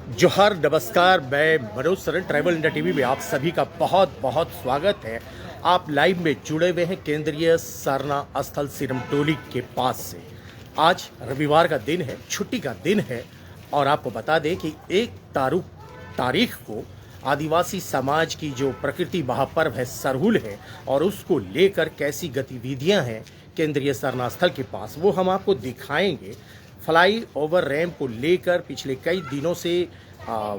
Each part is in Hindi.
जोहार नमस्कार। मैं Manoj Saran travel India TV में आप सभी का बहुत बहुत स्वागत है। आप लाइव में जुड़े हुए हैं केंद्रीय सरना स्थल सिरमटोली के पास से। आज रविवार का दिन है, छुट्टी का दिन है और आपको बता दें कि 1 तारीख को आदिवासी समाज की जो प्रकृति महापर्व है सरहुल है और उसको लेकर कैसी गतिविधियां हैं केंद्रीय सरना स्थल के पास वो हम आपको दिखाएंगे। फ्लाई ओवर रैंप को लेकर पिछले कई दिनों से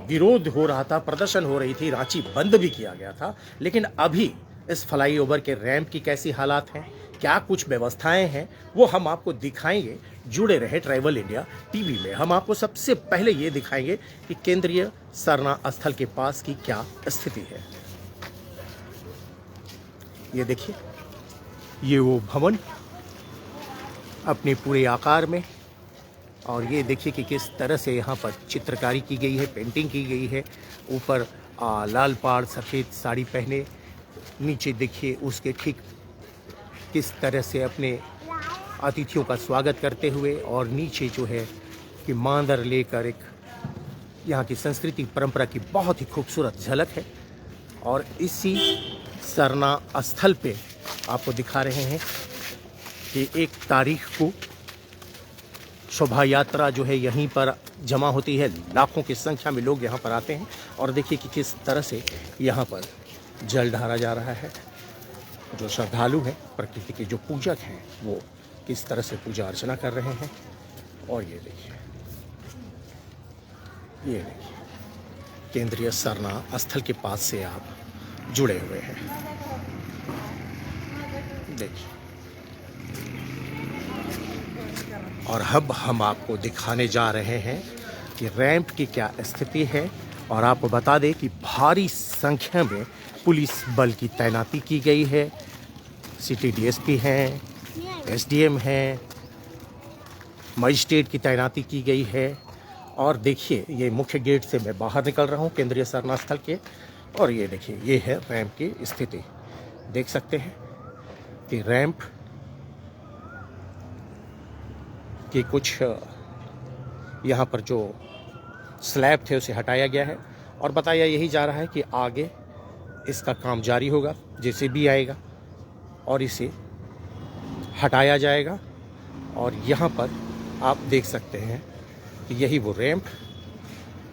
विरोध हो रहा था, प्रदर्शन हो रही थी, रांची बंद भी किया गया था। लेकिन अभी इस फ्लाई ओवर के रैंप की कैसी हालात हैं, क्या कुछ व्यवस्थाएं हैं, वो हम आपको दिखाएंगे। जुड़े रहे ट्रैवल इंडिया टीवी में। हम आपको सबसे पहले ये दिखाएंगे कि केंद्रीय सरना स्थल के पास की क्या स्थिति है। ये देखिए, ये वो भवन अपने पूरे आकार में, और ये देखिए कि किस तरह से यहाँ पर चित्रकारी की गई है, पेंटिंग की गई है। ऊपर लाल पहाड़ सफ़ेद साड़ी पहने, नीचे देखिए उसके ठीक किस तरह से अपने अतिथियों का स्वागत करते हुए, और नीचे जो है कि मांदर लेकर एक यहाँ की संस्कृति परंपरा की बहुत ही खूबसूरत झलक है। और इसी सरना स्थल पे आपको दिखा रहे हैं कि 1 तारीख को शोभा यात्रा जो है यहीं पर जमा होती है। लाखों की संख्या में लोग यहाँ पर आते हैं और देखिए कि किस तरह से यहाँ पर जल ढारा जा रहा है। जो श्रद्धालु हैं, प्रकृति के जो पूजक हैं, वो किस तरह से पूजा अर्चना कर रहे हैं। और ये देखिए केंद्रीय सरना स्थल के पास से आप जुड़े हुए हैं। देखिए, और अब हम आपको दिखाने जा रहे हैं कि रैंप की क्या स्थिति है। और आपको बता दें कि भारी संख्या में पुलिस बल की तैनाती की गई है। सिटी डीएसपी हैं, एसडीएम हैं, मजिस्ट्रेट की तैनाती की गई है। और देखिए, ये मुख्य गेट से मैं बाहर निकल रहा हूँ केंद्रीय सरना स्थल के, और ये देखिए ये है रैंप की स्थिति। देख सकते हैं कि रैंप कि कुछ यहाँ पर जो स्लैब थे उसे हटाया गया है और बताया यही जा रहा है कि आगे इसका काम जारी होगा। जेसीबी आएगा और इसे हटाया जाएगा। और यहाँ पर आप देख सकते हैं कि यही वो रैंप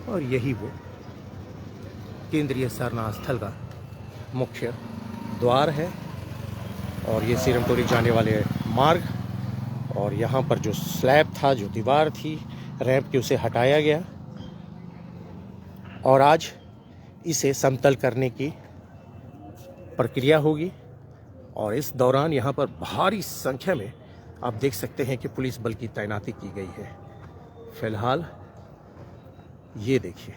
और यही वो केंद्रीय सरना स्थल का मुख्य द्वार है। और ये सिरमटोली जाने वाले मार्ग, और यहाँ पर जो स्लैब था, जो दीवार थी रैंप की, उसे हटाया गया और आज इसे समतल करने की प्रक्रिया होगी। और इस दौरान यहाँ पर भारी संख्या में आप देख सकते हैं कि पुलिस बल की तैनाती की गई है। फिलहाल ये देखिए,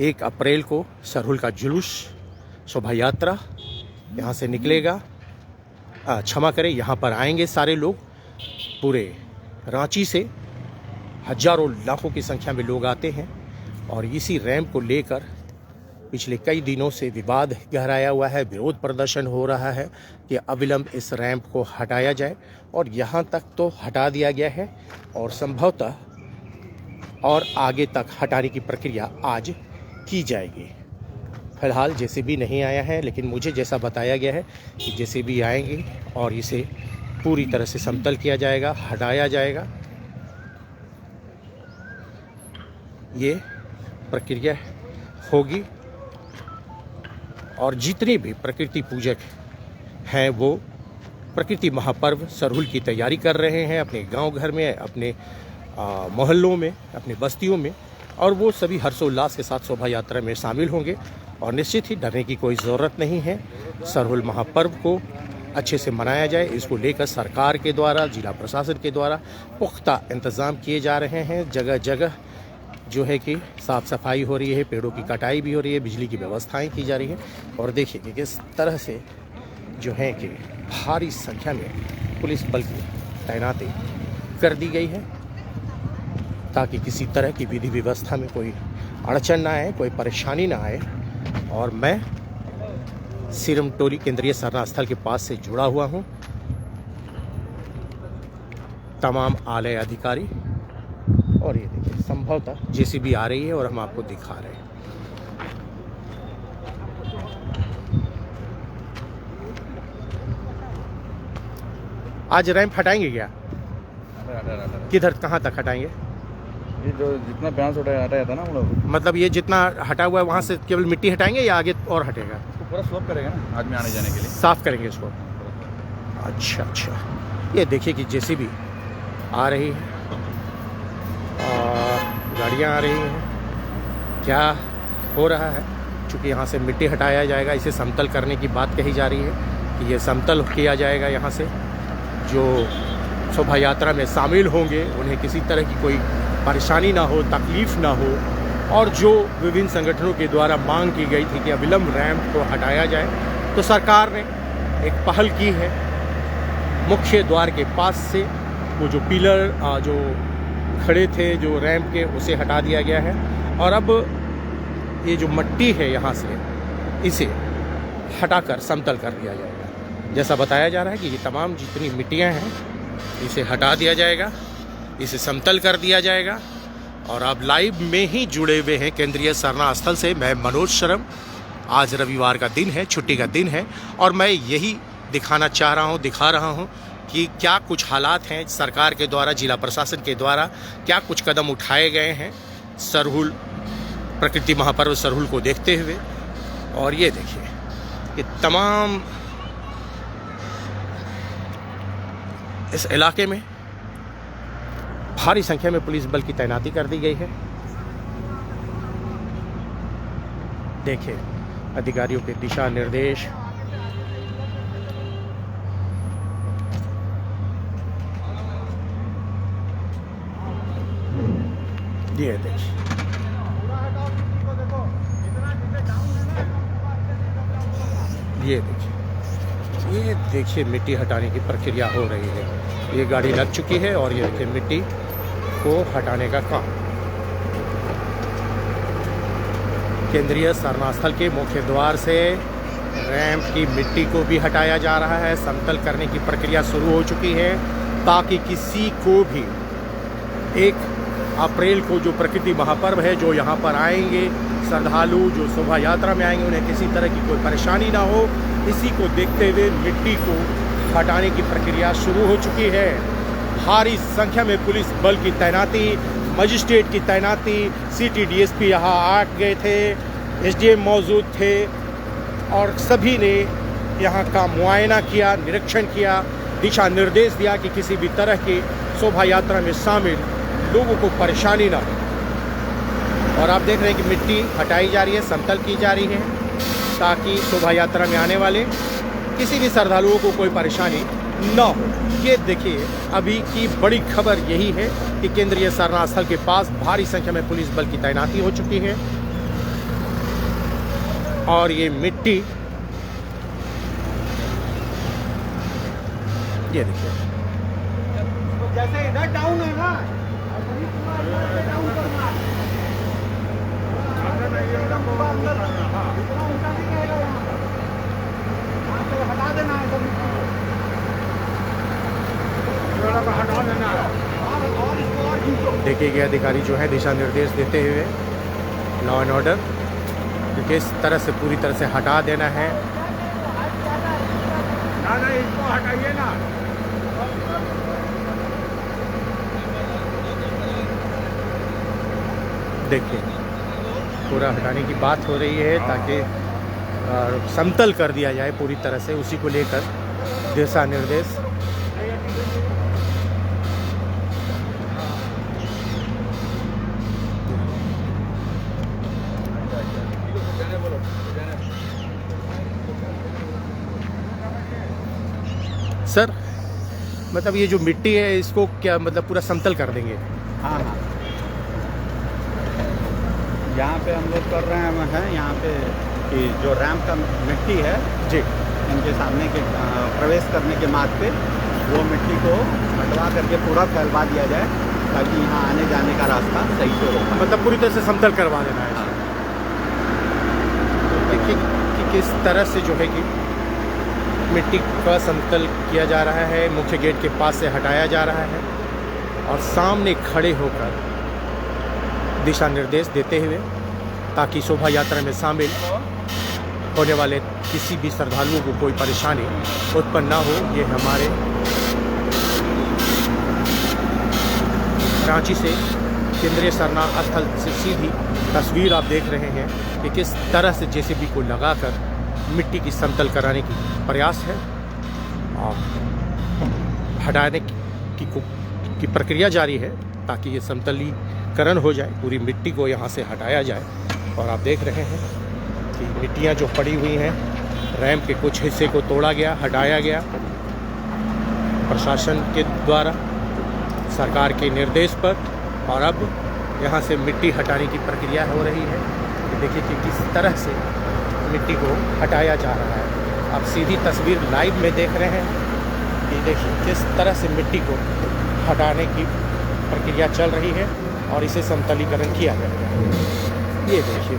1 अप्रैल को सरहुल का जुलूस शोभा यात्रा यहाँ से निकलेगा। क्षमा करें, यहाँ पर आएंगे सारे लोग, पूरे रांची से हजारों लाखों की संख्या में लोग आते हैं। और इसी रैंप को लेकर पिछले कई दिनों से विवाद गहराया हुआ है, विरोध प्रदर्शन हो रहा है कि अविलंब इस रैंप को हटाया जाए। और यहाँ तक तो हटा दिया गया है और संभवतः और आगे तक हटाने की प्रक्रिया आज की जाएगी। फिलहाल जेसीबी नहीं आया है, लेकिन मुझे जैसा बताया गया है कि जेसीबी आएंगे और इसे पूरी तरह से समतल किया जाएगा, हटाया जाएगा। ये प्रक्रिया होगी और जितने भी प्रकृति पूजक हैं वो प्रकृति महापर्व सरहुल की तैयारी कर रहे हैं अपने गांव घर में, अपने मोहल्लों में, अपनी बस्तियों में, और वो सभी हर्षोल्लास के साथ शोभा यात्रा में शामिल होंगे। और निश्चित ही डरने की कोई ज़रूरत नहीं है। सरहुल महापर्व को अच्छे से मनाया जाए, इसको लेकर सरकार के द्वारा, जिला प्रशासन के द्वारा पुख्ता इंतज़ाम किए जा रहे हैं। जगह जगह जो है कि साफ़ सफाई हो रही है, पेड़ों की कटाई भी हो रही है, बिजली की व्यवस्थाएं की जा रही है। और देखिए कि किस तरह से जो है कि भारी संख्या में पुलिस बल की तैनाती कर दी गई है ताकि किसी तरह की विधि व्यवस्था में कोई अड़चन ना आए, कोई परेशानी ना आए। और मैं सिरमटोली केंद्रीय सरना स्थल के पास से जुड़ा हुआ हूँ। तमाम आलय अधिकारी और ये देखिए संभवतः जेसीबी आ रही है और हम आपको दिखा रहे हैं। आज रैंप हटाएंगे क्या? किधर, कहाँ तक हटाएंगे? ये जो जितना ब्रांच हटाया था ना हम लोग, मतलब ये जितना हटा हुआ है वहाँ से केवल मिट्टी हटाएंगे या आगे और हटेगा? इसको पूरा स्लॉप करेगा ना आदमी आने जाने के लिए, साफ करेंगे इसको। अच्छा अच्छा, ये देखिए कि जेसीबी आ रही है और गाड़ियाँ आ रही हैं। क्या हो रहा है? चूँकि यहाँ से मिट्टी हटाया जाएगा, इसे समतल करने की बात कही जा रही है कि ये समतल किया जाएगा। यहाँ से जो शोभा यात्रा में शामिल होंगे उन्हें किसी तरह की कोई परेशानी ना हो, तकलीफ़ ना हो। और जो विभिन्न संगठनों के द्वारा मांग की गई थी कि अविलंब रैंप को हटाया जाए, तो सरकार ने एक पहल की है। मुख्य द्वार के पास से वो जो पिलर जो खड़े थे जो रैंप के, उसे हटा दिया गया है और अब ये जो मिट्टी है यहाँ से, इसे हटाकर समतल कर दिया जाएगा। जैसा बताया जा रहा है कि ये तमाम जितनी मिट्टियाँ हैं इसे हटा दिया जाएगा, इसे समतल कर दिया जाएगा। और आप लाइव में ही जुड़े हुए हैं केंद्रीय सरना स्थल से। मैं मनोज शर्म। आज रविवार का दिन है, छुट्टी का दिन है और मैं यही दिखा रहा हूँ कि क्या कुछ हालात हैं सरकार के द्वारा, जिला प्रशासन के द्वारा क्या कुछ कदम उठाए गए हैं सरहुल प्रकृति महापर्व सरहुल को देखते हुए। और ये देखिए ये तमाम इस इलाके में भारी संख्या में पुलिस बल की तैनाती कर दी गई है। देखिए अधिकारियों के दिशा निर्देश। ये देखिए ये देखिए मिट्टी हटाने की प्रक्रिया हो रही है। ये गाड़ी लग चुकी है और ये देखिए मिट्टी को हटाने का काम केंद्रीय सरना स्थल के मुख्य द्वार से रैंप की मिट्टी को भी हटाया जा रहा है। समतल करने की प्रक्रिया शुरू हो चुकी है ताकि किसी को भी 1 अप्रैल को जो प्रकृति महापर्व है, जो यहाँ पर आएंगे श्रद्धालु, जो शोभा यात्रा में आएंगे, उन्हें किसी तरह की कोई परेशानी ना हो। इसी को देखते हुए मिट्टी को हटाने की प्रक्रिया शुरू हो चुकी है। भारी संख्या में पुलिस बल की तैनाती, मजिस्ट्रेट की तैनाती, सिटी डीएसपी यहाँ आ गए थे, एसडीएम मौजूद थे और सभी ने यहाँ का मुआयना किया, निरीक्षण किया, दिशा निर्देश दिया कि किसी भी तरह की शोभा यात्रा में शामिल लोगों को परेशानी ना हो। और आप देख रहे हैं कि मिट्टी हटाई जा रही है, समतल की जा रही है ताकि शोभा यात्रा में आने वाले किसी भी श्रद्धालुओं को कोई परेशानी ना हो। ये देखिए अभी की बड़ी खबर यही है कि केंद्रीय सरना स्थल के पास भारी संख्या में पुलिस बल की तैनाती हो चुकी है और ये मिट्टी ये देखिए जैसे इधर डाउन है ना, हटा देना है, देखिए कि अधिकारी जो है दिशा निर्देश देते हुए लॉ एंड ऑर्डर कि किस तरह से पूरी तरह से हटा देना है। ना इसको हटाइए ना। देखिए पूरा हटाने की बात हो रही है ताकि समतल कर दिया जाए पूरी तरह से, उसी को लेकर दिशा निर्देश। सर मतलब ये जो मिट्टी है इसको क्या मतलब पूरा समतल कर देंगे? हाँ हाँ, यहाँ पे हम लोग कर रहे हैं यहाँ पे कि जो रैंप का मिट्टी है जी, इनके सामने के प्रवेश करने के मार्ग पे वो मिट्टी को हटवा करके पूरा फैलवा दिया जाए ताकि यहाँ आने जाने का रास्ता सही से हो। मतलब पूरी तरह से समतल करवा देना है। तो देखिए कि किस तरह से जो है कि मिट्टी का समतल किया जा रहा है, मुख्य गेट के पास से हटाया जा रहा है और सामने खड़े होकर दिशा निर्देश देते हुए, ताकि शोभा यात्रा में शामिल होने वाले किसी भी श्रद्धालुओं को कोई परेशानी उत्पन्न ना हो। ये हमारे रांची से केंद्रीय शरणार्थ स्थल से सीधी तस्वीर आप देख रहे हैं कि किस तरह से जेसीबी को लगाकर मिट्टी की समतल कराने की प्रयास है और हटाने की प्रक्रिया जारी है, ताकि ये समतलीकरण हो जाए, पूरी मिट्टी को यहाँ से हटाया जाए। और आप देख रहे हैं कि मिट्टियाँ जो पड़ी हुई हैं, रैंप के कुछ हिस्से को तोड़ा गया, हटाया गया प्रशासन के द्वारा सरकार के निर्देश पर, और अब यहाँ से मिट्टी हटाने की प्रक्रिया हो रही है। तो देखिए कि किस तरह से मिट्टी को हटाया जा रहा है। आप सीधी तस्वीर लाइव में देख रहे हैं कि देखिए किस तरह से मिट्टी को हटाने की प्रक्रिया चल रही है और इसे समतलीकरण किया जाएगा। ये देखिए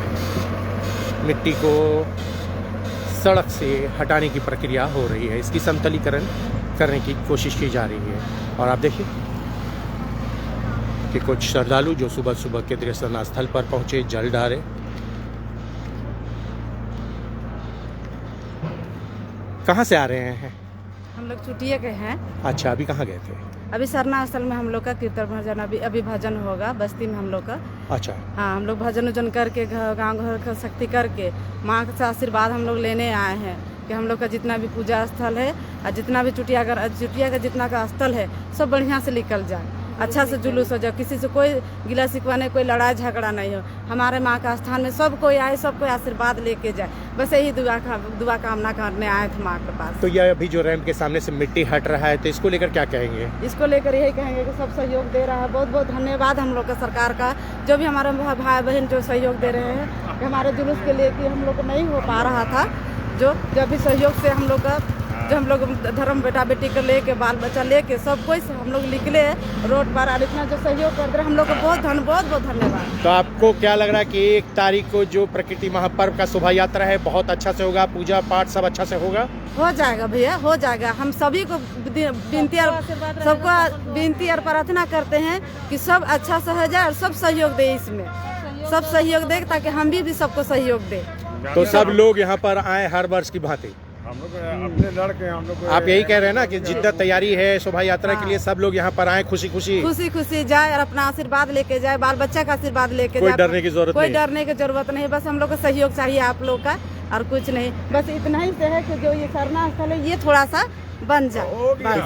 मिट्टी को सड़क से हटाने की प्रक्रिया हो रही है, इसकी समतलीकरण करने की कोशिश की जा रही है। और आप देखिए कि कुछ श्रद्धालु जो सुबह सुबह केंद्रीय शरणार्थ स्थल पर पहुंचे, जल डाले। कहाँ से आ रहे हैं? हम लोग चुटिया के हैं। अच्छा, अभी कहाँ गए थे? अभी शरणार्थ स्थल में हम लोग का कीर्तन भजन अभी भजन होगा बस्ती में हम लोग का। अच्छा। हाँ, हम लोग भजन उजन करके गांव घर का शक्ति करके माँ का आशीर्वाद हम लोग लेने आए हैं कि हम लोग का जितना भी पूजा स्थल है और जितना भी चुटिया का जितना का स्थल है सब बढ़िया से निकल जाए, अच्छा से जुलूस हो जाए, किसी से कोई गिला शिकवा नहीं, कोई लड़ाई झगड़ा नहीं हो। हमारे माँ का स्थान में सब कोई आए, सब कोई आशीर्वाद लेके जाए, बस यही दुआ कामना करने आए थे माँ के पास। तो यह अभी जो रैंप के सामने से मिट्टी हट रहा है, तो इसको लेकर क्या कहेंगे? इसको लेकर यही कहेंगे कि सब सहयोग दे रहा है, बहुत बहुत धन्यवाद हम लोग का सरकार का, जो भी हमारे भाई बहन जो सहयोग दे रहे हैं कि हमारे जुलूस के लिए कि हम लोग को नहीं हो पा रहा था, जो भी सहयोग से हम लोग का, जो हम लोग धर्म बेटा बेटी को लेके बाल बच्चा लेके सब कोई हम लोग निकले रोड पर, और इतना जो सहयोग कर रहे हम लोग को बहुत बहुत धन्यवाद। तो आपको क्या लग रहा है कि 1 तारीख को जो प्रकृति महापर्व का शोभा यात्रा है बहुत अच्छा से होगा, पूजा पाठ सब अच्छा से होगा? हो जाएगा भैया, हो जाएगा। हम सभी को विनती और प्रार्थना करते हैं कि सब अच्छा से हो जाए और सब सहयोग दे, इसमें सब सहयोग दे, ताकि हम भी सबको सहयोग दे। तो सब लोग यहाँ पर आए हर वर्ष की भांति? हम लोग अपने लड़के हम लोग आप यही कह रहे हैं ना कि जितना तैयारी है शोभा यात्रा के लिए, सब लोग यहाँ पर आए खुशी खुशी जाए और अपना आशीर्वाद लेके जाए, बाल बच्चा का आशीर्वाद लेके कोई जाए। डरने की जरूरत नहीं, कोई डरने की जरूरत नहीं, बस हम लोग को सहयोग चाहिए आप लोग का, और कुछ नहीं। बस इतना ही से है कि जो ये शरणार्थ स्थल है ये थोड़ा सा बन जाए।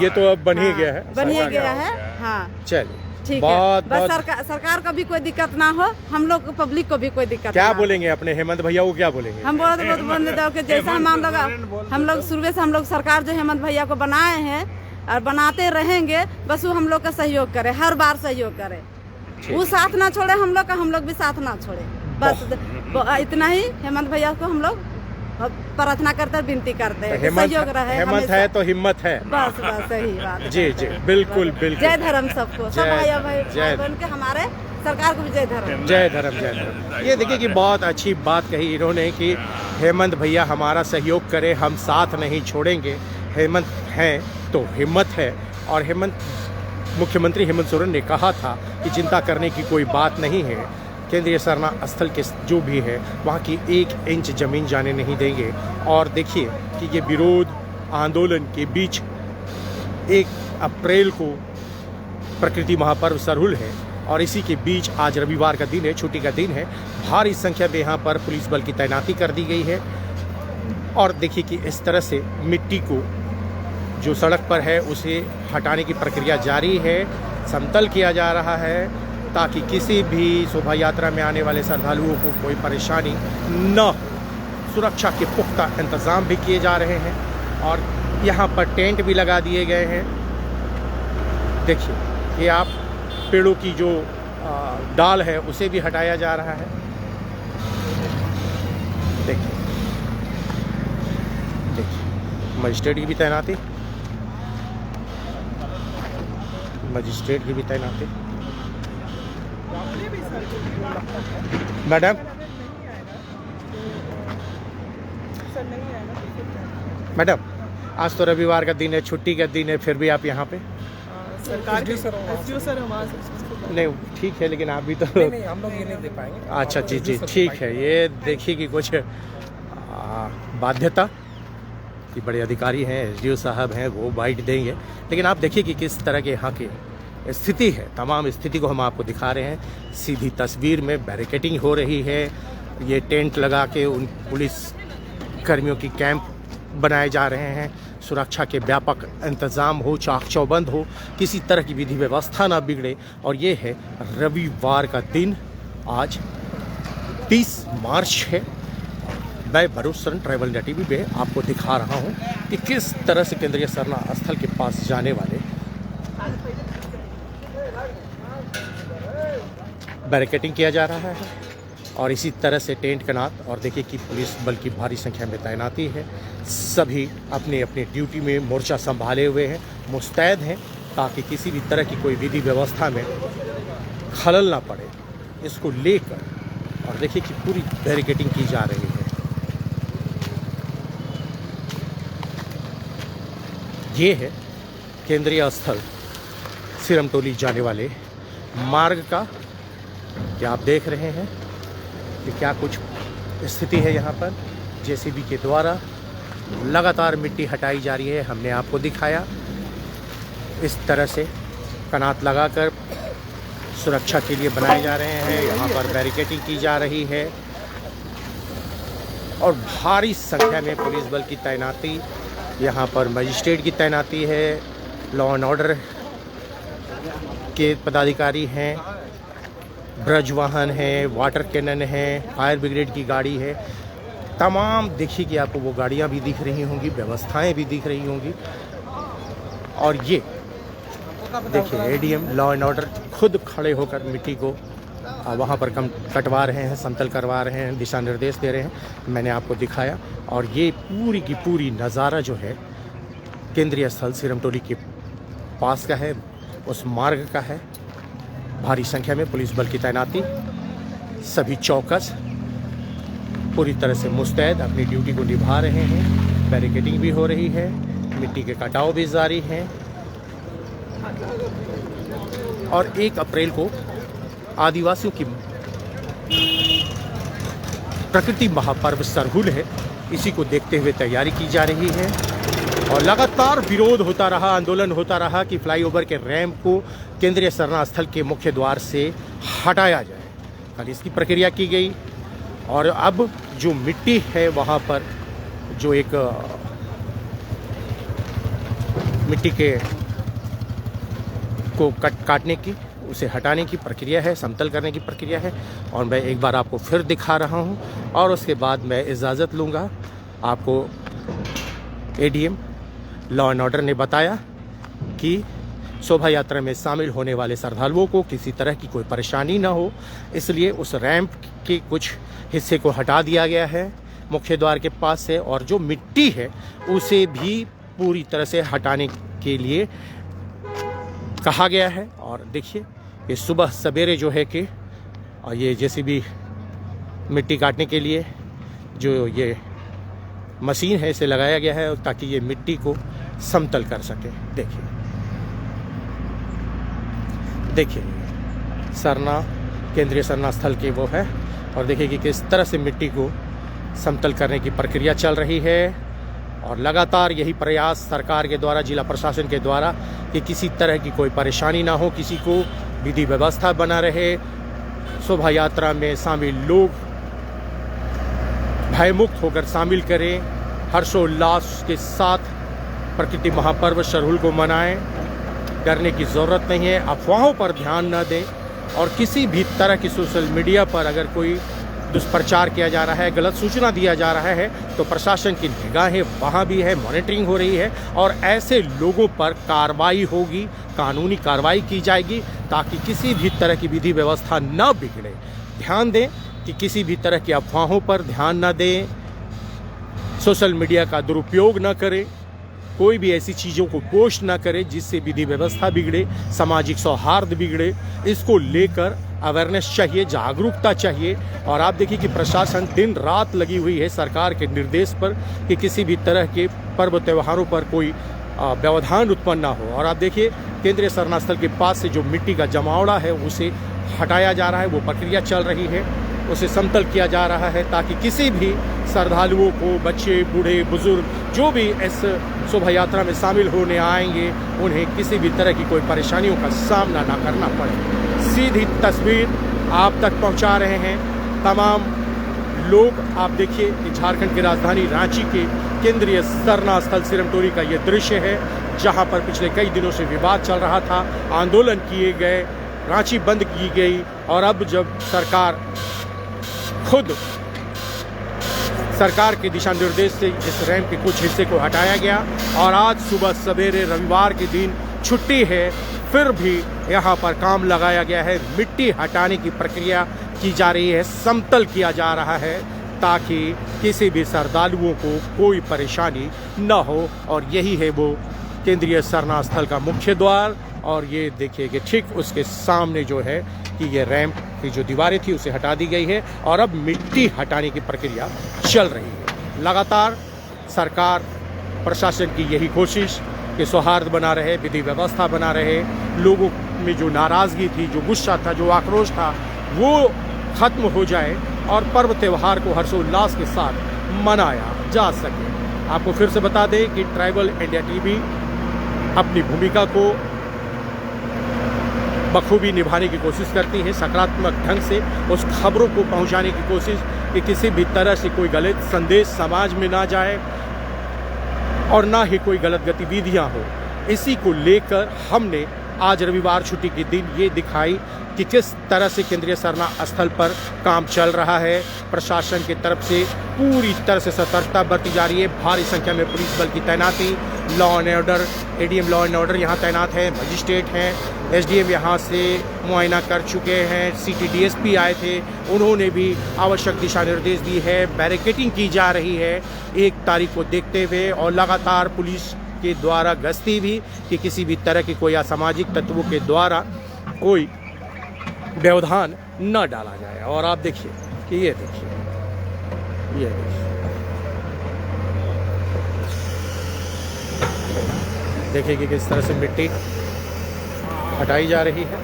ये तो अब बन ही गया है, बन ही गया है। हाँ, चलिए ठीक है। बस सरकार को भी कोई दिक्कत ना हो, हम लोग पब्लिक को भी कोई दिक्कत क्या बोलेंगे अपने हेमंत भैया को, क्या बोलेंगे? हम बहुत जैसा हम लोग शुरू से हम लोग सरकार जो हेमंत भैया को बनाए हैं और बनाते रहेंगे, बस वो हम लोग का सहयोग करे, हर बार सहयोग करे, वो साथ ना छोड़े हम लोग का, हम लोग भी साथ ना छोड़े। बस इतना ही हेमंत भैया को हम लोग प्रार्थना करते हैं, विनती करते हैं, सहयोग रहे। हेमंत है तो हिम्मत है। बस सही बात। जी बिल्कुल। जय धर्म सबको, सब भाई बहन के, हमारे सरकार को भी जय धर्म। जय धर्म। ये देखिए कि बहुत अच्छी बात कही इन्होंने कि हेमंत भैया हमारा सहयोग करे, हम साथ नहीं छोड़ेंगे। हेमंत हैं तो हिम्मत है, और मुख्यमंत्री हेमंत सोरेन ने कहा था कि चिंता करने की कोई बात नहीं है, केंद्रीय शरणार्थ स्थल के जो भी है वहाँ की 1 इंच ज़मीन जाने नहीं देंगे। और देखिए कि ये विरोध आंदोलन के बीच 1 अप्रैल को प्रकृति महापर्व सरहुल है, और इसी के बीच आज रविवार का दिन है, छुट्टी का दिन है। भारी संख्या में यहाँ पर पुलिस बल की तैनाती कर दी गई है। और देखिए कि इस तरह से मिट्टी को जो सड़क पर है उसे हटाने की प्रक्रिया जारी है, समतल किया जा रहा है, ताकि किसी भी शोभा यात्रा में आने वाले श्रद्धालुओं को कोई परेशानी न हो। सुरक्षा के पुख्ता इंतज़ाम भी किए जा रहे हैं, और यहाँ पर टेंट भी लगा दिए गए हैं। देखिए ये आप पेड़ों की जो डाल है उसे भी हटाया जा रहा है। देखिए मजिस्ट्रेट की भी तैनाती, मैडम आज तो रविवार का दिन है, छुट्टी का दिन है, फिर भी आप यहाँ पे? सरकार सर नहीं ठीक है, लेकिन आप भी तो नहीं हम लोग ये नहीं दे पाएंगे। अच्छा जी जी ठीक है। ये देखिए कि कुछ बाध्यता कि बड़े अधिकारी हैं, एसडीओ साहब हैं, वो बाइट देंगे, लेकिन आप देखिए कि किस तरह के यहाँ की स्थिति है। तमाम स्थिति को हम आपको दिखा रहे हैं। सीधी तस्वीर में बैरिकेडिंग हो रही है, ये टेंट लगा के उन पुलिस कर्मियों की कैंप बनाए जा रहे हैं, सुरक्षा के व्यापक इंतज़ाम हो, चाक चौबंद हो, किसी तरह की विधि व्यवस्था ना बिगड़े। और ये है रविवार का दिन, आज 30 मार्च है। मैं भरूचरण ट्रैवल नेटिव में आपको दिखा रहा हूँ कि किस तरह से केंद्रीय सरना स्थल के पास जाने वाले बैरिकेडिंग किया जा रहा है और इसी तरह से टेंट कनात। और देखिए कि पुलिस बल की भारी संख्या में तैनाती है। सभी अपने अपने ड्यूटी में मोर्चा संभाले हुए हैं, मुस्तैद हैं, ताकि किसी भी तरह की कोई विधि व्यवस्था में खलल ना पड़े, इसको लेकर। और देखिए कि पूरी बैरिकेडिंग की जा रही है। ये है केंद्रीय स्थल सिरमटोली जाने वाले मार्ग का, क्या आप देख रहे हैं कि क्या कुछ स्थिति है यहाँ पर। जेसीबी के द्वारा लगातार मिट्टी हटाई जा रही है। हमने आपको दिखाया इस तरह से कनात लगाकर सुरक्षा के लिए बनाए जा रहे हैं। यहाँ पर बैरिकेडिंग की जा रही है और भारी संख्या में पुलिस बल की तैनाती, यहाँ पर मजिस्ट्रेट की तैनाती है, लॉ एंड ऑर्डर के पदाधिकारी हैं, ब्रज वाहन है, वाटर कैनन है, फायर ब्रिगेड की गाड़ी है। तमाम देखिए कि आपको वो गाड़ियाँ भी दिख रही होंगी, व्यवस्थाएं भी दिख रही होंगी। और ये देखिए एडीएम लॉ एंड ऑर्डर खुद खड़े होकर मिट्टी को वहाँ पर कम कटवा रहे हैं, समतल करवा रहे हैं, दिशा निर्देश दे रहे हैं। मैंने आपको दिखाया। और ये पूरी की पूरी नज़ारा जो है केंद्रीय स्थल सिरमटोली के पास का है, उस मार्ग का है। भारी संख्या में पुलिस बल की तैनाती, सभी चौकस पूरी तरह से मुस्तैद अपनी ड्यूटी को निभा रहे हैं। बैरिकेडिंग भी हो रही है, मिट्टी के कटाव भी जारी हैं। और 1 अप्रैल को आदिवासियों की प्रकृति महापर्व सरहुल है, इसी को देखते हुए तैयारी की जा रही है। और लगातार विरोध होता रहा, आंदोलन होता रहा कि फ्लाईओवर के रैंप को केंद्रीय सरना स्थल के मुख्य द्वार से हटाया जाए। कल इसकी प्रक्रिया की गई और अब जो मिट्टी है वहाँ पर जो एक मिट्टी के को काटने की, उसे हटाने की प्रक्रिया है, समतल करने की प्रक्रिया है। और मैं एक बार आपको फिर दिखा रहा हूँ और उसके बाद मैं इजाज़त लूँगा। आपको एडीएम लॉ एंड ऑर्डर ने बताया कि शोभा यात्रा में शामिल होने वाले श्रद्धालुओं को किसी तरह की कोई परेशानी ना हो, इसलिए उस रैंप के कुछ हिस्से को हटा दिया गया है मुख्य द्वार के पास से। और जो मिट्टी है उसे भी पूरी तरह से हटाने के लिए कहा गया है। और देखिए ये सुबह सवेरे जो है कि और ये जेसीबी मिट्टी काटने के लिए जो ये मशीन है इसे लगाया गया है ताकि ये मिट्टी को समतल कर सके। देखिए सरना केंद्रीय सरना स्थल के वो है। और देखिए कि किस तरह से मिट्टी को समतल करने की प्रक्रिया चल रही है। और लगातार यही प्रयास सरकार के द्वारा, जिला प्रशासन के द्वारा कि किसी तरह की कोई परेशानी ना हो, किसी को विधि व्यवस्था बना रहे। शोभा यात्रा में शामिल लोग भयमुक्त होकर शामिल करें, हर्षोल्लास के साथ प्रकृति महापर्व सरहुल को मनाएं। डरने की ज़रूरत नहीं है, अफवाहों पर ध्यान न दें। और किसी भी तरह की सोशल मीडिया पर अगर कोई दुष्प्रचार किया जा रहा है, गलत सूचना दिया जा रहा है, तो प्रशासन की निगाहें वहाँ भी है, मॉनिटरिंग हो रही है और ऐसे लोगों पर कार्रवाई होगी, कानूनी कार्रवाई की जाएगी ताकि किसी भी तरह की विधि व्यवस्था न बिगड़े। ध्यान दें कि किसी भी तरह की अफवाहों पर ध्यान न दें, सोशल मीडिया का दुरुपयोग न करें, कोई भी ऐसी चीज़ों को पोस्ट ना करे जिससे विधि व्यवस्था बिगड़े, सामाजिक सौहार्द बिगड़े। इसको लेकर अवेयरनेस चाहिए, जागरूकता चाहिए। और आप देखिए कि प्रशासन दिन रात लगी हुई है सरकार के निर्देश पर कि किसी भी तरह के पर्व त्योहारों पर कोई व्यवधान उत्पन्न ना हो। और आप देखिए केंद्रीय शरणा स्थल के पास से जो मिट्टी का जमावड़ा है उसे हटाया जा रहा है, वो प्रक्रिया चल रही है, उसे समतल किया जा रहा है ताकि किसी भी श्रद्धालुओं को, बच्चे, बूढ़े, बुजुर्ग जो भी इस शोभा यात्रा में शामिल होने आएंगे उन्हें किसी भी तरह की कोई परेशानियों का सामना ना करना पड़े। सीधी तस्वीर आप तक पहुंचा रहे हैं तमाम लोग। आप देखिए कि झारखंड की राजधानी रांची के केंद्रीय शरणा स्थल सिरमटोली का ये दृश्य है, जहां पर पिछले कई दिनों से विवाद चल रहा था, आंदोलन किए गए, रांची बंद की गई और अब जब सरकार के दिशा निर्देश से इस रैंप के कुछ हिस्से को हटाया गया और आज सुबह सवेरे रविवार के दिन छुट्टी है, फिर भी यहाँ पर काम लगाया गया है। मिट्टी हटाने की प्रक्रिया की जा रही है, समतल किया जा रहा है ताकि किसी भी श्रद्धालुओं को कोई परेशानी न हो। और यही है वो केंद्रीय शरणा स्थल का मुख्य द्वार। और ये देखिए कि ठीक उसके सामने जो है कि ये रैंप की जो दीवारें थी उसे हटा दी गई है और अब मिट्टी हटाने की प्रक्रिया चल रही है। लगातार सरकार प्रशासन की यही कोशिश कि सौहार्द बना रहे, विधि व्यवस्था बना रहे, लोगों में जो नाराज़गी थी, जो गुस्सा था, जो आक्रोश था, वो खत्म हो जाए और पर्व त्यौहार को हर्षोल्लास के साथ मनाया जा सके। आपको फिर से बता दें कि ट्राइबल इंडिया टीवी अपनी भूमिका को बखूबी निभाने की कोशिश करती है, सकारात्मक ढंग से उस खबरों को पहुंचाने की कोशिश कि किसी भी तरह से कोई गलत संदेश समाज में ना जाए और ना ही कोई गलत गतिविधियां हो। इसी को लेकर हमने आज रविवार छुट्टी के दिन ये दिखाई कि किस तरह से केंद्रीय शरणा स्थल पर काम चल रहा है। प्रशासन की तरफ से पूरी तरह से सतर्कता बरती जा रही है, भारी संख्या में पुलिस बल की तैनाती, law and order, ADM law and order यहाँ तैनात है, मजिस्ट्रेट हैं, एसडीएम यहाँ से मुआयना कर चुके हैं, सिटी डीएसपी आए थे, उन्होंने भी आवश्यक दिशा निर्देश दी है, बैरिकेडिंग की जा रही है 1 तारीख को देखते हुए और लगातार पुलिस के द्वारा गश्ती भी कि किसी भी तरह के कोई असामाजिक तत्वों के द्वारा कोई व्यवधान न डाला जाए। और आप देखिए कि ये देखिए देखिए कि किस तरह से मिट्टी हटाई जा रही है।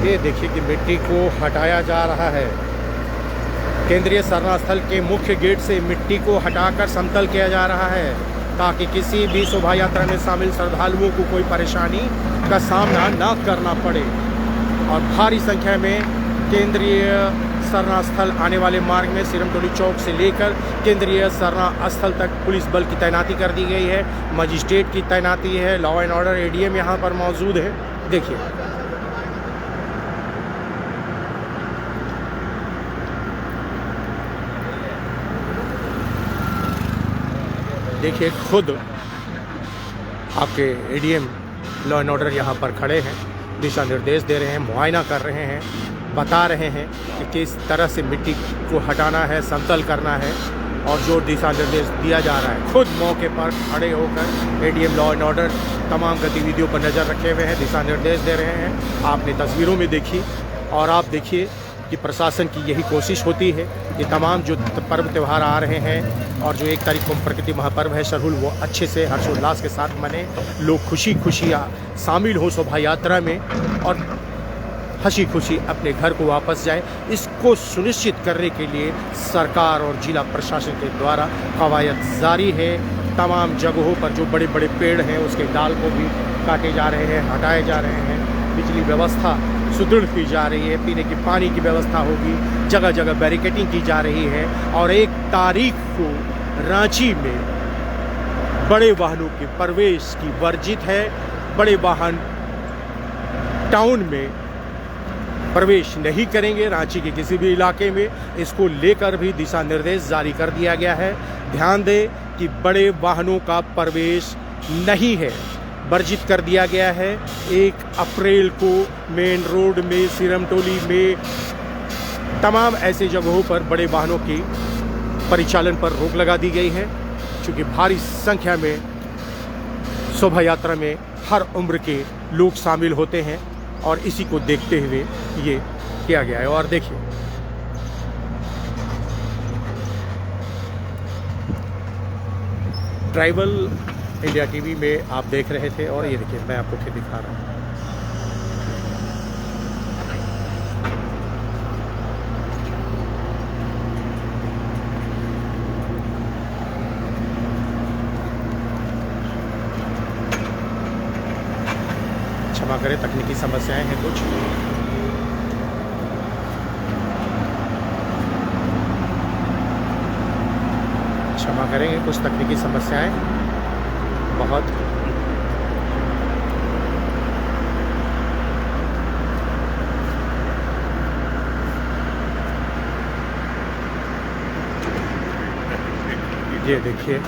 ये देखिए कि मिट्टी को हटाया जा रहा है। केंद्रीय शरणा स्थल के मुख्य गेट से मिट्टी को हटाकर समतल किया जा रहा है ताकि किसी भी शोभा यात्रा में शामिल श्रद्धालुओं को कोई परेशानी का सामना न करना पड़े। और भारी संख्या में केंद्रीय शरणा स्थल आने वाले मार्ग में सिरमटोली चौक से लेकर केंद्रीय शरणा स्थल तक पुलिस बल की तैनाती कर दी गई है, मजिस्ट्रेट की तैनाती है, लॉ एंड ऑर्डर एडीएम यहाँ पर मौजूद है। देखिए खुद आपके एडीएम लॉ एंड ऑर्डर यहाँ पर खड़े हैं, दिशा निर्देश दे रहे हैं, मुआयना कर रहे हैं, बता रहे हैं कि किस तरह से मिट्टी को हटाना है, समतल करना है और जो दिशा निर्देश दिया जा रहा है। खुद मौके पर खड़े होकर एडीएम लॉ एंड ऑर्डर तमाम गतिविधियों पर नज़र रखे हुए हैं, दिशा निर्देश दे रहे हैं। आपने तस्वीरों में देखी और आप देखिए कि प्रशासन की यही कोशिश होती है कि तमाम जो पर्व त्यौहार आ रहे हैं और जो 1 तारीख को प्रकृति महापर्व है सरहुल, वो अच्छे से हर्षोल्लास के साथ मने, लोग खुशी शामिल हो शोभा यात्रा में और हंसी खुशी अपने घर को वापस जाए। इसको सुनिश्चित करने के लिए सरकार और जिला प्रशासन के द्वारा कवायद जारी है। तमाम जगहों पर जो बड़े बड़े पेड़ हैं उसके डाल को भी काटे जा रहे हैं, हटाए जा रहे हैं, बिजली व्यवस्था सुदृढ़ की जा रही है, पीने की पानी की व्यवस्था होगी, जगह जगह बैरिकेडिंग की जा रही है। और 1 तारीख को रांची में बड़े वाहनों के प्रवेश की वर्जित है, बड़े वाहन टाउन में प्रवेश नहीं करेंगे रांची के किसी भी इलाके में। इसको लेकर भी दिशा निर्देश जारी कर दिया गया है। ध्यान दें कि बड़े वाहनों का प्रवेश नहीं है, वर्जित कर दिया गया है। 1 अप्रैल को मेन रोड में, सिरमटोली में, तमाम ऐसे जगहों पर बड़े वाहनों की परिचालन पर रोक लगा दी गई है, क्योंकि भारी संख्या में शोभा यात्रा में हर उम्र के लोग शामिल होते हैं और इसी को देखते हुए ये किया गया है। और देखिए ट्राइबल इंडिया टीवी में आप देख रहे थे और ये देखिए मैं आपको फिर दिखा रहा हूँ। क्षमा करें, तकनीकी समस्याएं हैं कुछ। क्षमा करेंगे, कुछ तकनीकी समस्याएं बहुत। ये देखिए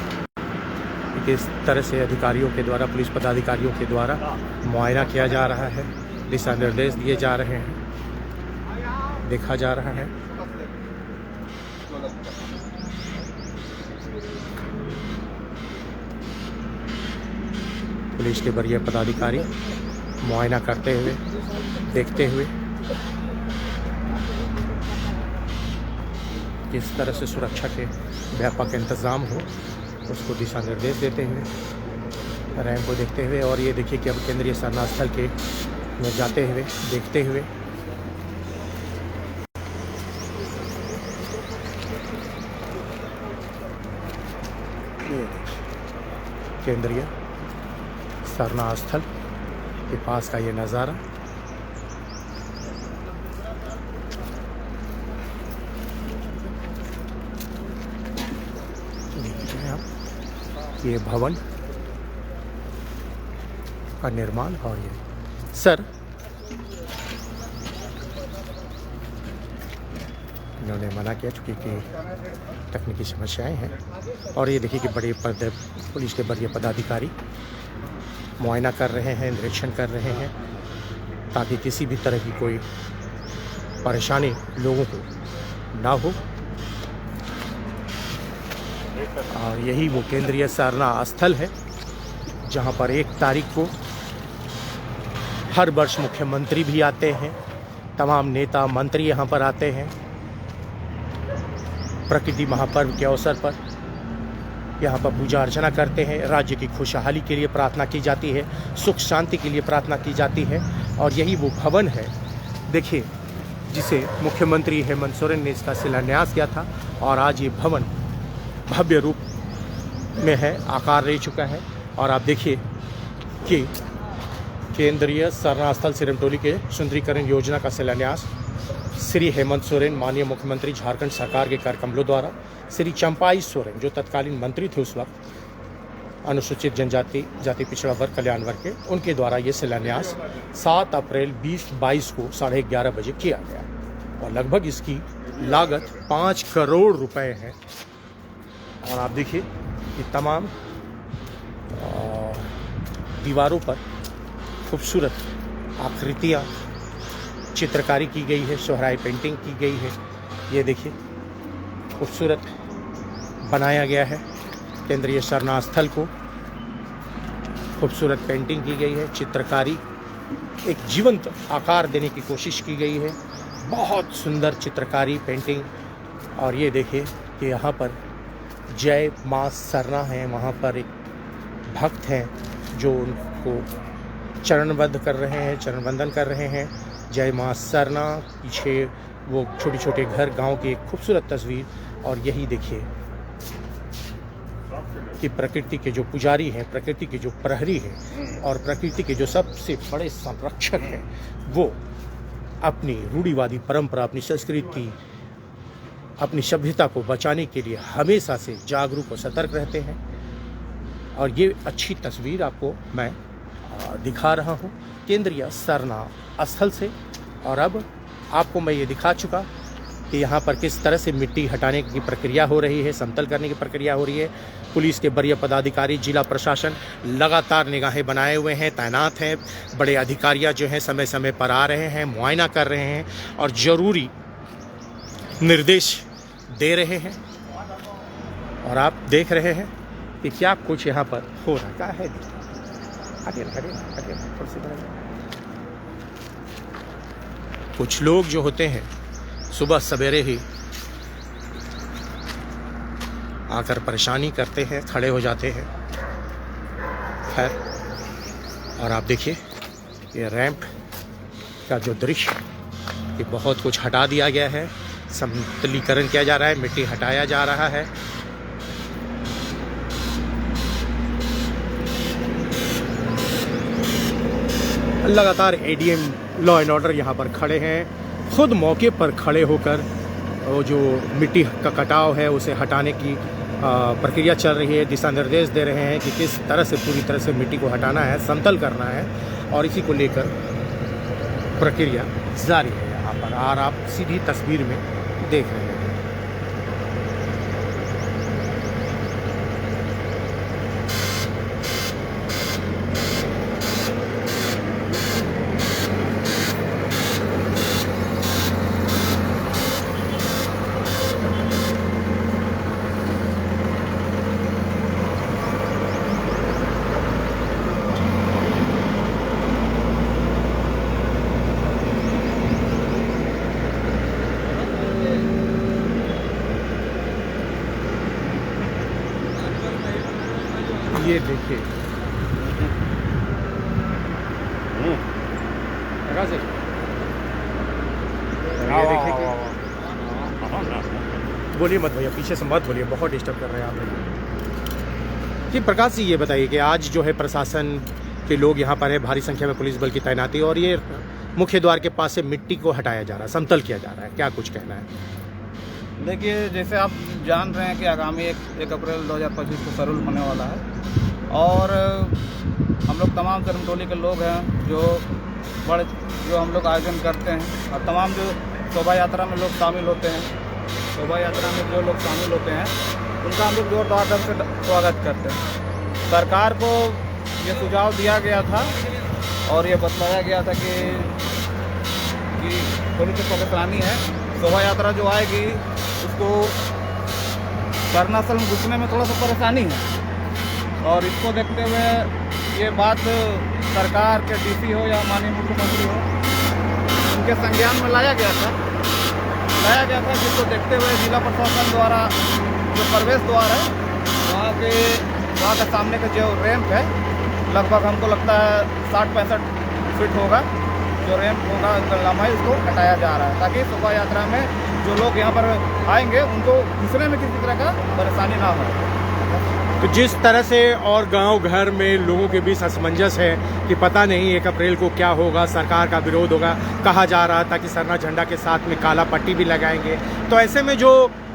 किस तरह से अधिकारियों के द्वारा, पुलिस पदाधिकारियों के द्वारा मुआयना किया जा रहा है, दिशा निर्देश दिए जा रहे हैं, देखा जा रहा है। पुलिस के वरीय पदाधिकारी मुआयना करते हुए, देखते हुए किस तरह से सुरक्षा के व्यापक इंतज़ाम हो उसको दिशा निर्देश देते हुए, रैंप को देखते हुए। और ये देखिए कि अब केंद्रीय सरना स्थल के में जाते हुए, देखते हुए केंद्रीय सरना स्थल के पास का ये नज़ारा। देखिए आप, ये भवन का निर्माण। और ये सर इन्होंने मना किया चूँकि तकनीकी समस्याएं हैं। और ये देखिए कि बड़े पुलिस के वरीय पदाधिकारी मुआयना कर रहे हैं, निरीक्षण कर रहे हैं, ताकि किसी भी तरह की कोई परेशानी लोगों को ना हो। और यही वो केंद्रीय सरना स्थल है जहां पर 1 तारीख को हर वर्ष मुख्यमंत्री भी आते हैं, तमाम नेता मंत्री यहां पर आते हैं। प्रकृति महापर्व के अवसर पर यहाँ पर पूजा अर्चना करते हैं, राज्य की खुशहाली के लिए प्रार्थना की जाती है, सुख शांति के लिए प्रार्थना की जाती है। और यही वो भवन है, देखिए, जिसे मुख्यमंत्री हेमंत सोरेन ने इसका शिलान्यास किया था। और आज ये भवन भव्य रूप में है, आकार ले चुका है। और आप देखिए कि केंद्रीय सरना स्थल सिरमटोली के सुंदरीकरण योजना का शिलान्यास श्री हेमंत सोरेन, माननीय मुख्यमंत्री झारखंड सरकार के कार्यकमलों द्वारा, श्री चंपाई सोरेन जो तत्कालीन मंत्री थे उस वक्त, अनुसूचित जनजाति जाति पिछड़ा वर्ग कल्याण वर्ग के, उनके द्वारा ये शिलान्यास 7 अप्रैल 2022 को 11:30 बजे किया गया। और लगभग इसकी लागत 5 करोड़ रुपए है। और आप देखिए कि तमाम दीवारों पर खूबसूरत आकृतियाँ, चित्रकारी की गई है, सोहराई पेंटिंग की गई है। ये देखिए खूबसूरत बनाया गया है केंद्रीय सरना स्थल को, खूबसूरत पेंटिंग की गई है, चित्रकारी, एक जीवंत आकार देने की कोशिश की गई है। बहुत सुंदर चित्रकारी, पेंटिंग। और ये देखिए कि यहाँ पर जय माँ सरना है, वहाँ पर एक भक्त हैं जो उनको चरणबद्ध कर रहे हैं, चरणवंदन कर रहे हैं। जय माँ सरना, पीछे वो छोटे छोटे घर, गांव की एक खूबसूरत तस्वीर। और यही देखिए कि प्रकृति के जो पुजारी हैं, प्रकृति के जो प्रहरी हैं और प्रकृति के जो सबसे बड़े संरक्षक हैं, वो अपनी रूढ़िवादी परंपरा, अपनी संस्कृति, अपनी सभ्यता को बचाने के लिए हमेशा से जागरूक और सतर्क रहते हैं। और ये अच्छी तस्वीर आपको मैं दिखा रहा हूँ केंद्रीय सरना स्थल से। और अब आपको मैं ये दिखा चुका कि यहाँ पर किस तरह से मिट्टी हटाने की प्रक्रिया हो रही है, समतल करने की प्रक्रिया हो रही है। पुलिस के वरीय पदाधिकारी, जिला प्रशासन लगातार निगाहें बनाए हुए हैं, तैनात हैं। बड़े अधिकारियाँ जो हैं समय समय पर आ रहे हैं, मुआयना कर रहे हैं और ज़रूरी निर्देश दे रहे हैं। और आप देख रहे हैं कि क्या कुछ यहाँ पर हो रहा है। कुछ लोग जो होते हैं सुबह सवेरे ही आकर परेशानी करते हैं, खड़े हो जाते हैं। खैर, और आप देखिए ये रैंप का जो दृश्य, ये बहुत कुछ हटा दिया गया है, समतलीकरण किया जा रहा है, मिट्टी हटाया जा रहा है। लगातार एडीएम लॉ एंड ऑर्डर यहाँ पर खड़े हैं, खुद मौके पर खड़े होकर वो जो मिट्टी का कटाव है उसे हटाने की प्रक्रिया चल रही है, दिशा निर्देश दे रहे हैं कि किस तरह से पूरी तरह से मिट्टी को हटाना है, समतल करना है, और इसी को लेकर प्रक्रिया जारी है यहाँ पर। और आप सीधी तस्वीर में देख रहे हैं। ये देखिए, ये देखिए कि बोलिए मत भैया, पीछे से मत बोलिए, बहुत डिस्टर्ब कर रहे हैं आप। कि प्रकाश जी ये बताइए कि आज जो है प्रशासन के लोग यहाँ पर है, भारी संख्या में पुलिस बल की तैनाती, और ये मुख्य द्वार के पास से मिट्टी को हटाया जा रहा है, समतल किया जा रहा है, क्या कुछ कहना है? देखिए, जैसे आप जान रहे हैं कि आगामी 1 अप्रैल 2025 को सरुल होने वाला है, और हम लोग तमाम सरमटोली के लोग हैं जो हम लोग आयोजन करते हैं, और तमाम जो शोभा यात्रा में लोग शामिल होते हैं, शोभा यात्रा में जो लोग शामिल होते हैं उनका हम लोग जोरदार ढंग से स्वागत करते हैं। सरकार को ये सुझाव दिया गया था और ये बतलाया गया था कि थोड़ी सी परेशानी है, शोभा यात्रा जो आएगी उसको कर्णास्थल में घुसने में थोड़ा सा परेशानी है, और इसको देखते हुए ये बात सरकार के डीसी हो या माननीय मुख्यमंत्री हो, उनके संज्ञान में लाया गया था, जिसको देखते हुए जिला प्रशासन द्वारा जो प्रवेश द्वार है वहाँ के सामने का जो रैंप है, लगभग हमको लगता है 60-65 फीट होगा, जो रैंप होगा लंबाई, उसको हटाया जा रहा है ताकि शोभा यात्रा में जो लोग यहाँ पर आएंगे उनको घुसने में किसी तरह का परेशानी ना हो। तो जिस तरह से और गांव घर में लोगों के बीच असमंजस है कि पता नहीं 1 अप्रैल को क्या होगा, सरकार का विरोध होगा, कहा जा रहा था कि सरना झंडा के साथ में काला पट्टी भी लगाएंगे, तो ऐसे में जो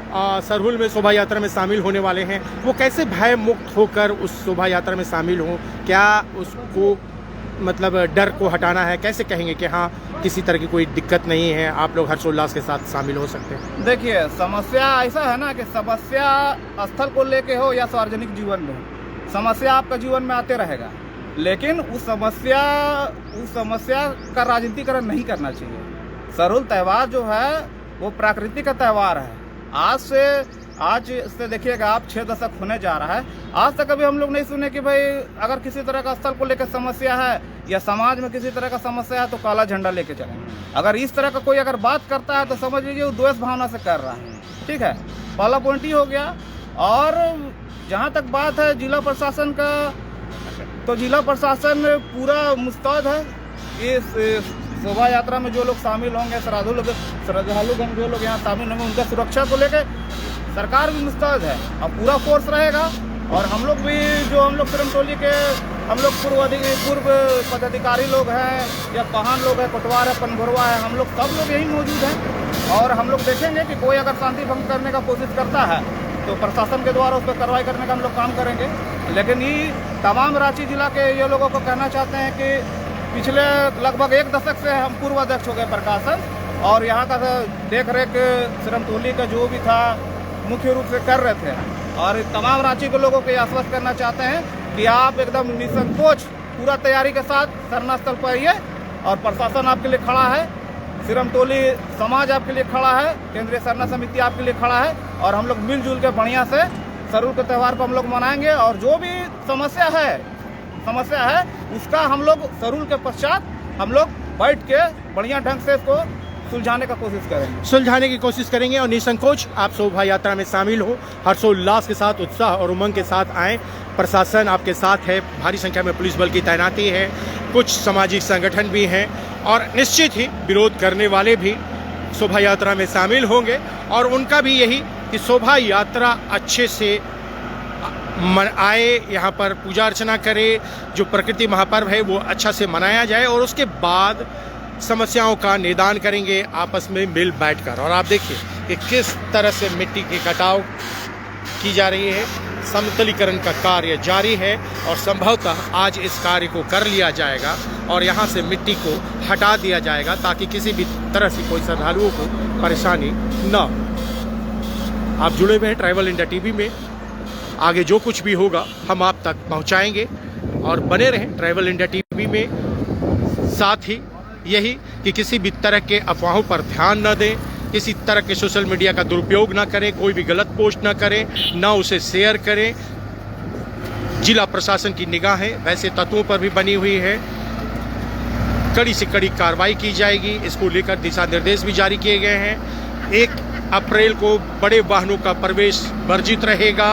सरहुल में शोभा यात्रा में शामिल होने वाले हैं वो कैसे भय मुक्त होकर उस शोभा यात्रा में शामिल हों? क्या उसको मतलब डर को हटाना है? कैसे कहेंगे कि हाँ किसी तरह की कोई दिक्कत नहीं है, आप लोग हर्षोल्लास के साथ शामिल हो सकते हैं? देखिए, समस्या ऐसा है ना कि समस्या स्थल को लेके हो या सार्वजनिक जीवन में, समस्या आपका जीवन में आते रहेगा, लेकिन उस समस्या का राजनीतिकरण नहीं करना चाहिए। सरहुल त्यौहार जो है वो प्राकृतिक का त्यौहार है। आज से देखिएगा आप 6 दशक होने जा रहा है, आज तक अभी हम लोग नहीं सुने कि भाई अगर किसी तरह का स्थल को लेकर समस्या है या समाज में किसी तरह का समस्या है तो काला झंडा लेके चलें। अगर इस तरह का कोई अगर बात करता है तो समझ लीजिए वो द्वेष भावना से कर रहा है। ठीक है, पहला पॉइंट ही हो गया। और जहाँ तक बात है जिला प्रशासन का, तो जिला प्रशासन पूरा मुस्तैद है इस शोभा यात्रा में जो लोग शामिल होंगे, श्रद्धालुगण जो लोग यहाँ शामिल होंगे, उनका सुरक्षा को लेकर सरकार भी मुस्तैद है और पूरा फोर्स रहेगा। और हम लोग भी जो हम लोग सरमटोली के हम लोग पूर्व पदाधिकारी लोग हैं या पहान लोग हैं, पटवार है, पनभरवा है, हम लोग सब लोग यही मौजूद हैं। और हम लोग देखेंगे कि कोई अगर शांति भंग करने का कोशिश करता है तो प्रशासन के द्वारा उस पर कार्रवाई करने का हम लोग काम करेंगे। लेकिन ये तमाम रांची जिला के ये लोगों को कहना चाहते हैं कि पिछले लगभग 1 दशक से हम पूर्व अध्यक्ष हो गए प्रकाशन, और यहाँ का देख रेख सरमटोली का जो भी था मुख्य रूप से कर रहे थे। और तमाम रांची के लोगों को ये आश्वस्त करना चाहते हैं कि आप एकदम निसंकोच पूरा तैयारी के साथ सरना स्थल पर आइए, और प्रशासन आपके लिए खड़ा है, सरमटोली समाज आपके लिए खड़ा है, केंद्रीय सरना समिति आपके लिए खड़ा है, और हम लोग मिलजुल के बढ़िया से सरहुल के त्यौहार को हम लोग मनाएंगे। और जो भी समस्या है उसका हम लोग सरहुल के पश्चात हम लोग बैठ के बढ़िया ढंग से इसको सुलझाने का कोशिश करेंगे। सुलझाने की कोशिश करेंगे और निसंकोच आप शोभा यात्रा में शामिल हो, हर्षोल्लास के साथ, उत्साह और उमंग के साथ आएँ। प्रशासन आपके साथ है, भारी संख्या में पुलिस बल की तैनाती है, कुछ सामाजिक संगठन भी हैं और निश्चित ही विरोध करने वाले भी शोभा यात्रा में शामिल होंगे और उनका भी यही कि शोभा यात्रा अच्छे से आए, यहाँ पर पूजा अर्चना करे, जो प्रकृति महापर्व है वो अच्छा से मनाया जाए और उसके बाद समस्याओं का निदान करेंगे आपस में मिल बैठकर। और आप देखिए कि किस तरह से मिट्टी की कटाव की जा रही है, समतलीकरण का कार्य जारी है और संभवतः आज इस कार्य को कर लिया जाएगा और यहाँ से मिट्टी को हटा दिया जाएगा ताकि किसी भी तरह से कोई श्रद्धालुओं को परेशानी न हो। आप जुड़े हुए हैं ट्रैवल इंडिया टीवी में, आगे जो कुछ भी होगा हम आप तक पहुँचाएंगे और बने रहें ट्रैवल इंडिया टीवी में। साथ ही यही कि किसी भी तरह के अफवाहों पर ध्यान न दें, किसी तरह के सोशल मीडिया का दुरुपयोग ना करें, कोई भी गलत पोस्ट ना करें, ना उसे शेयर करें। जिला प्रशासन की निगाहें वैसे तत्वों पर भी बनी हुई है, कड़ी से कड़ी कार्रवाई की जाएगी। इसको लेकर दिशा निर्देश भी जारी किए गए हैं। 1 अप्रैल को बड़े वाहनों का प्रवेश वर्जित रहेगा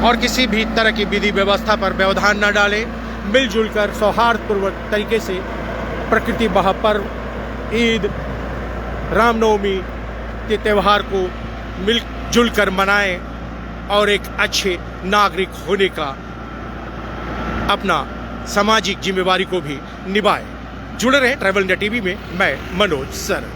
और किसी भी तरह की विधि व्यवस्था पर व्यवधान न डालें। मिलजुल कर सौहार्दपूर्वक तरीके से प्रकृति महापर्व, ईद, रामनवमी के त्यौहार को मिलजुल कर मनाएं और एक अच्छे नागरिक होने का अपना सामाजिक जिम्मेवारी को भी निभाएं। जुड़े रहें ट्रैवल इंडिया टीवी में। मैं मनोज सर।